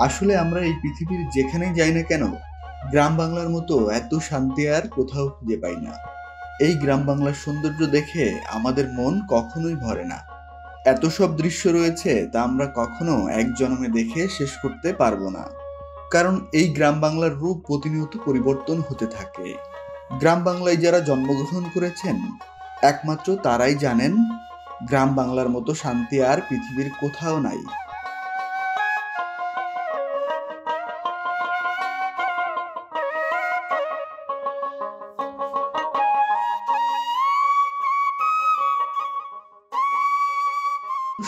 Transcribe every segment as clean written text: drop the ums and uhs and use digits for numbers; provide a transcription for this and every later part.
আসলে আমরা এই পৃথিবীর যেখানেই যাই না কেন, গ্রাম বাংলার মতো এত শান্তি আর কোথাও খুঁজে পাই না। এই গ্রাম বাংলার সৌন্দর্য দেখে আমাদের মন কখনোই ভরে না। এত সব দৃশ্য রয়েছে তা আমরা কখনো এক জন্মে দেখে শেষ করতে পারবো না। কারণ এই গ্রাম বাংলার রূপ প্রতিনিয়ত পরিবর্তন হতে থাকে। গ্রাম বাংলায় যারা জন্মগ্রহণ করেছেন, একমাত্র তারাই জানেন গ্রাম বাংলার মতো শান্তি আর পৃথিবীর কোথাও নাই।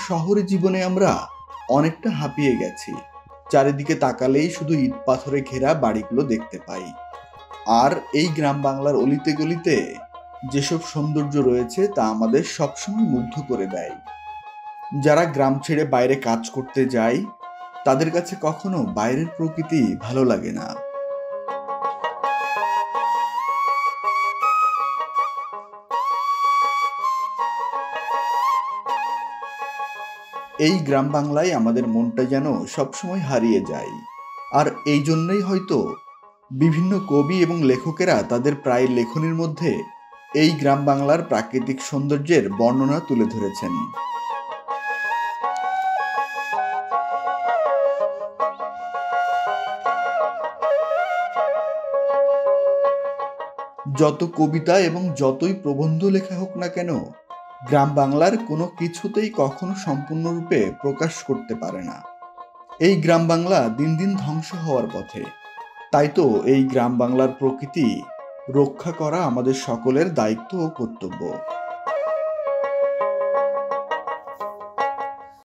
শহরে জীবনে আমরা অনেকটা হাঁপিয়ে গেছি। চারিদিকে তাকালেই শুধু ইট পাথরে ঘেরা বাড়িগুলো দেখতে পাই। আর এই গ্রাম বাংলার অলিতে গলিতে যেসব সৌন্দর্য রয়েছে তা আমাদের সবসময় মুগ্ধ করে দেয়। যারা গ্রাম ছেড়ে বাইরে কাজ করতে যায়, তাদের কাছে কখনো বাইরের প্রকৃতি ভালো লাগে না। এই গ্রাম বাংলায় আমাদের মনটা যেন সবসময় হারিয়ে যায়। আর এই জন্যই হয়তো বিভিন্ন কবি এবং লেখকেরা তাদের প্রায় লেখনীর মধ্যে এই গ্রাম বাংলার প্রাকৃতিক সৌন্দর্যের বর্ণনা তুলে ধরেছেন। যত কবিতা এবং যতই প্রবন্ধ লেখা হোক না কেন, গ্রাম বাংলার কোনো কিছুতেই কখনো সম্পূর্ণরূপে প্রকাশ করতে পারে না। এই গ্রাম বাংলা দিন দিন ধ্বংস হওয়ার পথে। তাই তো এই গ্রাম বাংলার প্রকৃতি রক্ষা করা আমাদের সকলের দায়িত্ব ও কর্তব্য।